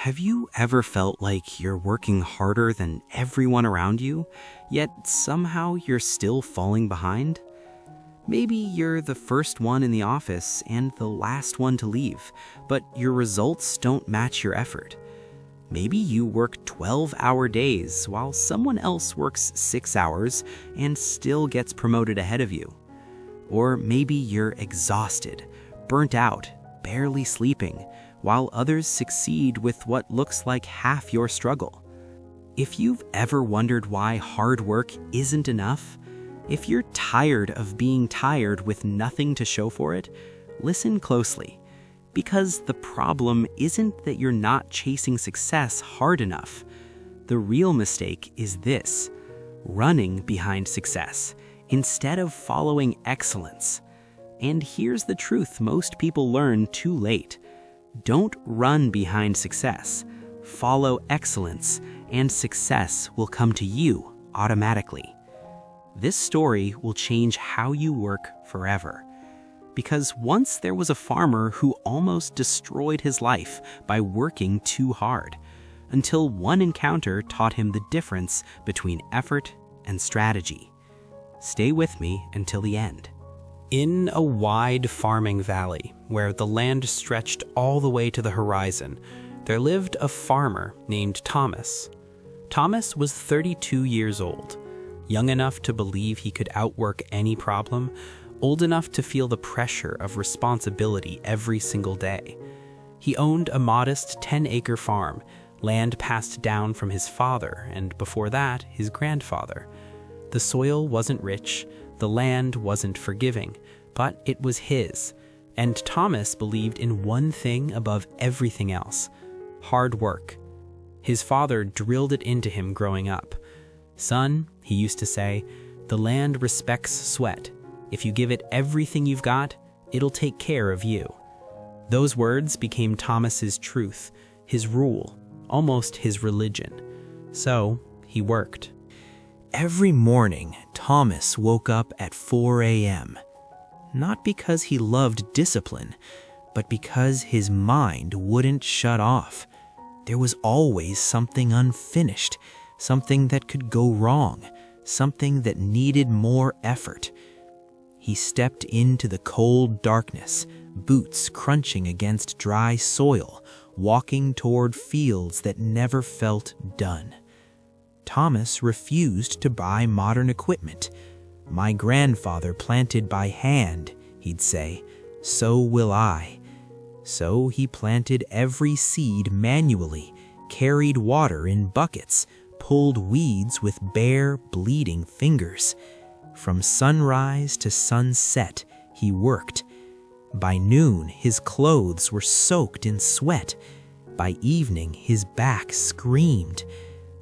Have you ever felt like you're working harder than everyone around you, yet somehow you're still falling behind? Maybe you're the first one in the office and the last one to leave, but your results don't match your effort. Maybe you work 12-hour days while someone else works 6 hours and still gets promoted ahead of you. Or maybe you're exhausted, burnt out, barely sleeping, while others succeed with what looks like half your struggle. If you've ever wondered why hard work isn't enough, if you're tired of being tired with nothing to show for it, listen closely. Because the problem isn't that you're not chasing success hard enough. The real mistake is this: running behind success instead of following excellence. And here's the truth most people learn too late. Don't run behind success. Follow excellence, and success will come to you automatically. This story will change how you work forever. Because once there was a farmer who almost destroyed his life by working too hard, until one encounter taught him the difference between effort and strategy. Stay with me until the end. In a wide farming valley, where the land stretched all the way to the horizon, there lived a farmer named Thomas. Thomas was 32 years old, young enough to believe he could outwork any problem, old enough to feel the pressure of responsibility every single day. He owned a modest 10-acre farm, land passed down from his father and, before that, his grandfather. The soil wasn't rich, the land wasn't forgiving, but it was his, and Thomas believed in one thing above everything else: hard work. His father drilled it into him growing up. "Son," he used to say, "the land respects sweat. If you give it everything you've got, it'll take care of you." Those words became Thomas's truth, his rule, almost his religion. So he worked. Every morning, Thomas woke up at 4 a.m. Not because he loved discipline, but because his mind wouldn't shut off. There was always something unfinished, something that could go wrong, something that needed more effort. He stepped into the cold darkness, boots crunching against dry soil, walking toward fields that never felt done. Thomas refused to buy modern equipment. "My grandfather planted by hand," he'd say, "so will I." So he planted every seed manually, carried water in buckets, pulled weeds with bare, bleeding fingers. From sunrise to sunset, he worked. By noon, his clothes were soaked in sweat. By evening, his back screamed.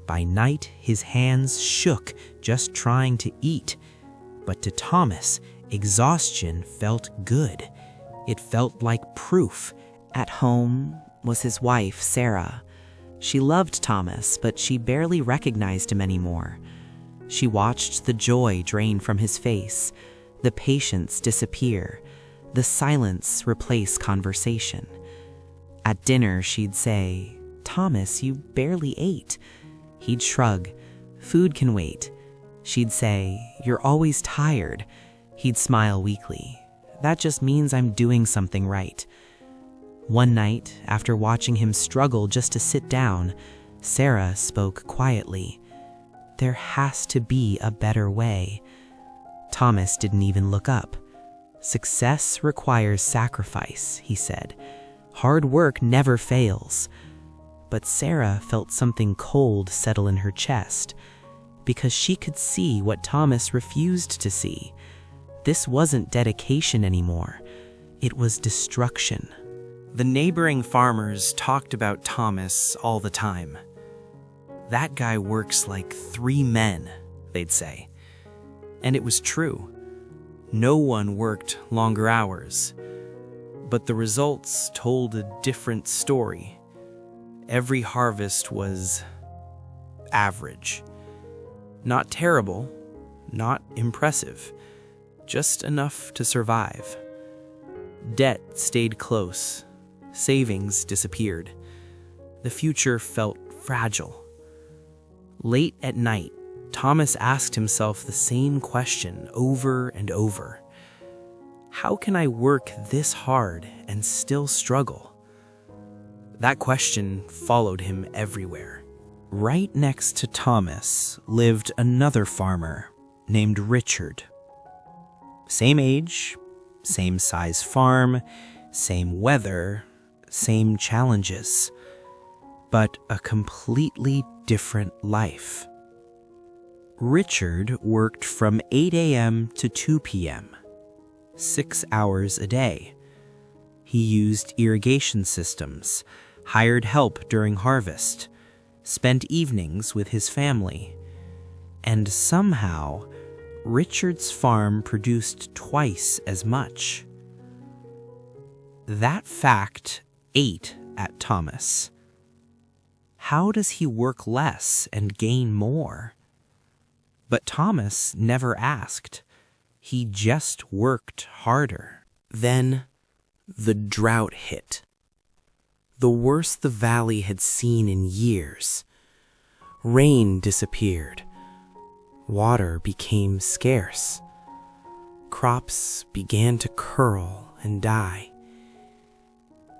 By night, his hands shook just trying to eat. But to Thomas, exhaustion felt good. It felt like proof. At home was his wife, Sarah. She loved Thomas, but she barely recognized him anymore. She watched the joy drain from his face, the patience disappear, the silence replace conversation. At dinner, she'd say, "Thomas, you barely ate." He'd shrug, "Food can wait." She'd say, "You're always tired." He'd smile weakly, "That just means I'm doing something right." One night, after watching him struggle just to sit down, Sarah spoke quietly, "There has to be a better way." Thomas didn't even look up. "Success requires sacrifice," he said. "Hard work never fails." But Sarah felt something cold settle in her chest, because she could see what Thomas refused to see. This wasn't dedication anymore. It was destruction. The neighboring farmers talked about Thomas all the time. "That guy works like 3 men," they'd say. And it was true. No one worked longer hours. But the results told a different story. Every harvest was average. Not terrible, not impressive, just enough to survive. Debt stayed close. Savings disappeared. The future felt fragile. Late at night, Thomas asked himself the same question over and over. How can I work this hard and still struggle? That question followed him everywhere. Right next to Thomas lived another farmer named Richard. Same age, same size farm, same weather, same challenges, but a completely different life. Richard worked from 8 a.m. to 2 p.m., 6 hours a day. He used irrigation systems, hired help during harvest, spent evenings with his family, and somehow Richard's farm produced twice as much. That fact ate at Thomas. How does he work less and gain more? But Thomas never asked. He just worked harder. Then the drought hit. The worst the valley had seen in years. Rain disappeared. Water became scarce. Crops began to curl and die.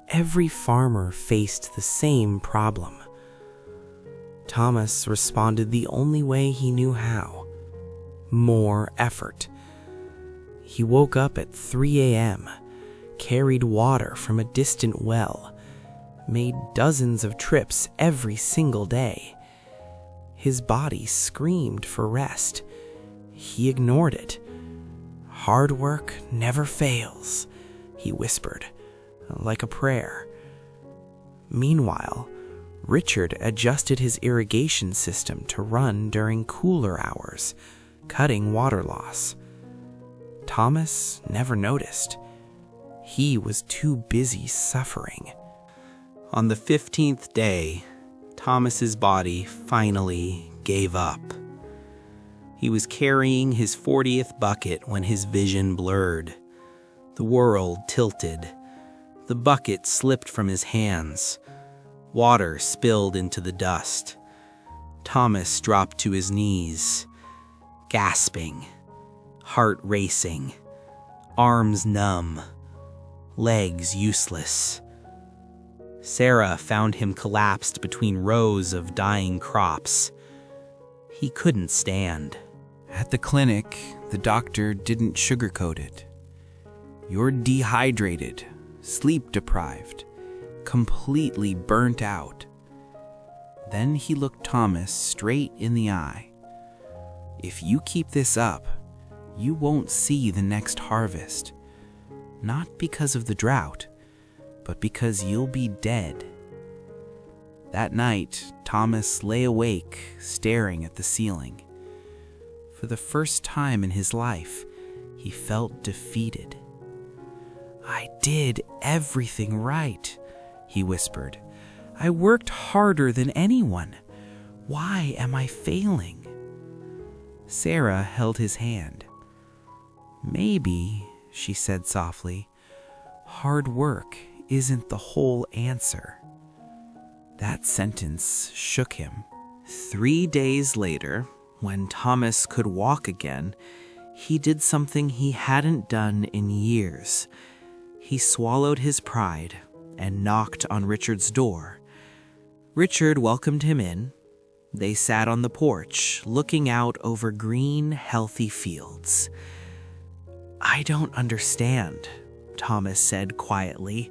Every farmer faced the same problem. Thomas responded the only way he knew how: more effort. He woke up at 3 a.m., carried water from a distant well, made dozens of trips every single day. His body screamed for rest. He ignored it. "Hard work never fails," he whispered, like a prayer. Meanwhile, Richard adjusted his irrigation system to run during cooler hours, cutting water loss. Thomas never noticed. He was too busy suffering. On the 15th day, Thomas's body finally gave up. He was carrying his 40th bucket when his vision blurred. The world tilted. The bucket slipped from his hands. Water spilled into the dust. Thomas dropped to his knees, gasping, heart racing, arms numb, legs useless. Sarah found him collapsed between rows of dying crops. He couldn't stand. At the clinic, the doctor didn't sugarcoat it. "You're dehydrated, sleep-deprived, completely burnt out." Then he looked Thomas straight in the eye. "If you keep this up, you won't see the next harvest. Not because of the drought, but because you'll be dead." That night, Thomas lay awake, staring at the ceiling. For the first time in his life, he felt defeated. "I did everything right," he whispered. "I worked harder than anyone. Why am I failing?" Sarah held his hand. "Maybe," she said softly, "hard work isn't the whole answer." That sentence shook him. 3 days later, when Thomas could walk again, he did something he hadn't done in years. He swallowed his pride and knocked on Richard's door. Richard welcomed him in. They sat on the porch, looking out over green, healthy fields. "I don't understand," Thomas said quietly.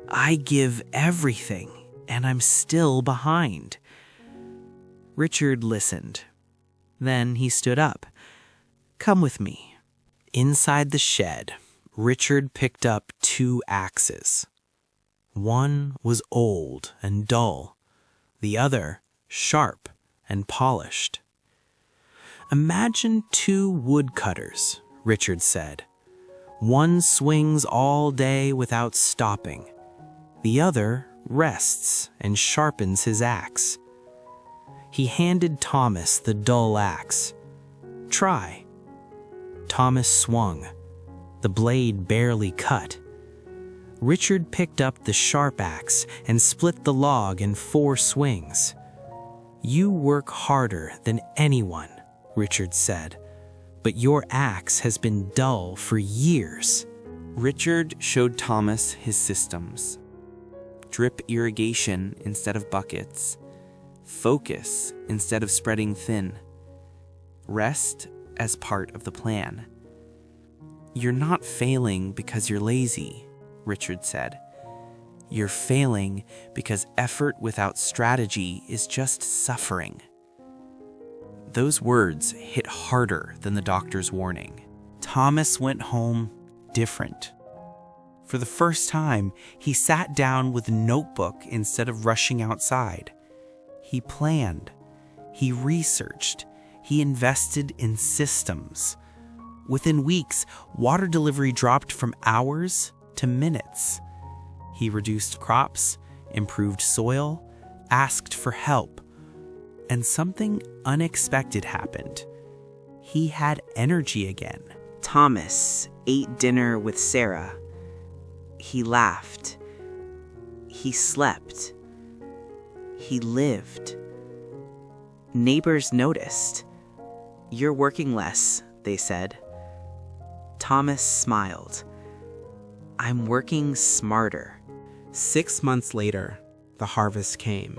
"I give everything, and I'm still behind." Richard listened. Then he stood up. "Come with me." Inside the shed, Richard picked up 2 axes. One was old and dull, the other sharp and polished. "Imagine 2 woodcutters," Richard said. "One swings all day without stopping. The other rests and sharpens his axe." He handed Thomas the dull axe. "Try." Thomas swung. The blade barely cut. Richard picked up the sharp axe and split the log in 4 swings. "You work harder than anyone," Richard said, "but your axe has been dull for years." Richard showed Thomas his systems. Drip irrigation instead of buckets. Focus instead of spreading thin. Rest as part of the plan. "You're not failing because you're lazy," Richard said. "You're failing because effort without strategy is just suffering." Those words hit harder than the doctor's warning. Thomas went home different. For the first time, he sat down with a notebook instead of rushing outside. He planned, he researched, he invested in systems. Within weeks, water delivery dropped from hours to minutes. He reduced crops, improved soil, asked for help, and something unexpected happened. He had energy again. Thomas ate dinner with Sarah. He laughed. He slept. He lived. Neighbors noticed. "You're working less," they said. Thomas smiled. "I'm working smarter." 6 months later, the harvest came.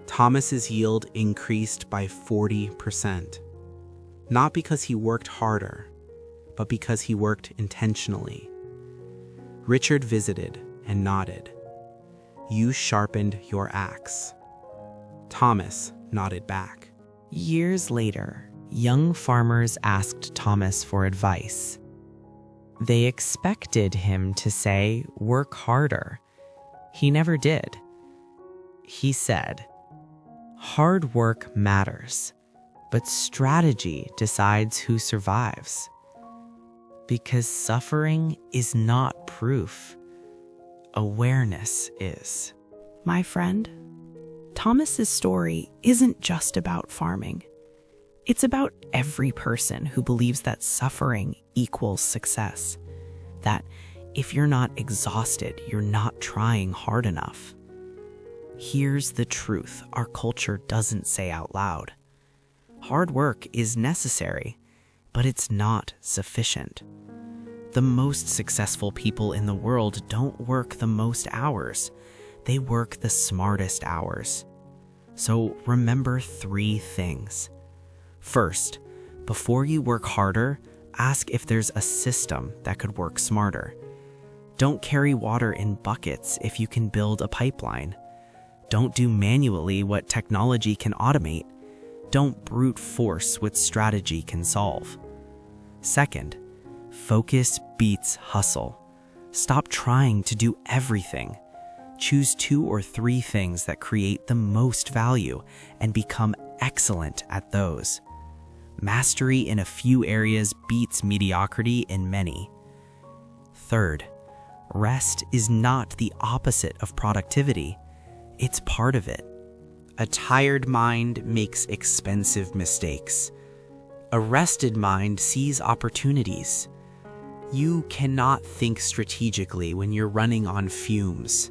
Thomas's yield increased by 40%. Not because he worked harder, but because he worked intentionally. Richard visited and nodded. "You sharpened your axe." Thomas nodded back. Years later, young farmers asked Thomas for advice. They expected him to say, "Work harder." He never did. He said, "Hard work matters, but strategy decides who survives." Because suffering is not proof. Awareness is. My friend, Thomas's story isn't just about farming. It's about every person who believes that suffering equals success. That if you're not exhausted, you're not trying hard enough. Here's the truth our culture doesn't say out loud. Hard work is necessary, but it's not sufficient. The most successful people in the world don't work the most hours. They work the smartest hours. So remember 3 things. First, before you work harder, ask if there's a system that could work smarter. Don't carry water in buckets if you can build a pipeline. Don't do manually what technology can automate. Don't brute force what strategy can solve. Second, focus beats hustle. Stop trying to do everything. Choose 2 or 3 things that create the most value and become excellent at those. Mastery in a few areas beats mediocrity in many. Third, rest is not the opposite of productivity. It's part of it. A tired mind makes expensive mistakes. A rested mind sees opportunities. You cannot think strategically when you're running on fumes.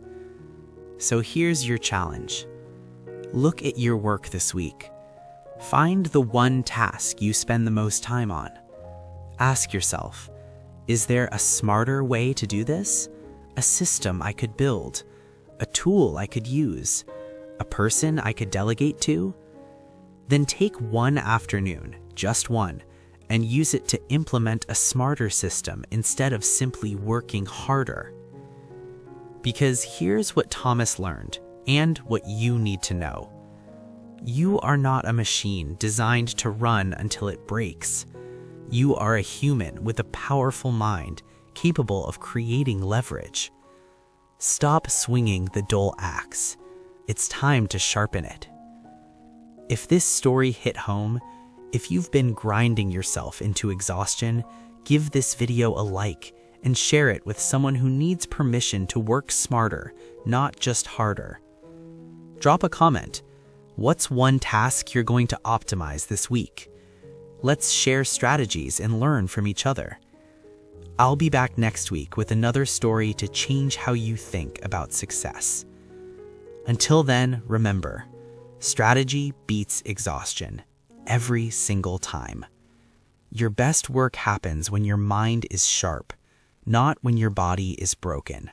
So here's your challenge. Look at your work this week. Find the one task you spend the most time on. Ask yourself, is there a smarter way to do this? A system I could build? A tool I could use? A person I could delegate to? Then take one afternoon, just one, and use it to implement a smarter system instead of simply working harder. Because here's what Thomas learned, and what you need to know. You are not a machine designed to run until it breaks. You are a human with a powerful mind, capable of creating leverage. Stop swinging the dull axe. It's time to sharpen it. If this story hit home, if you've been grinding yourself into exhaustion, give this video a like and share it with someone who needs permission to work smarter, not just harder. Drop a comment. What's one task you're going to optimize this week? Let's share strategies and learn from each other. I'll be back next week with another story to change how you think about success. Until then, remember, strategy beats exhaustion every single time. Your best work happens when your mind is sharp, not when your body is broken.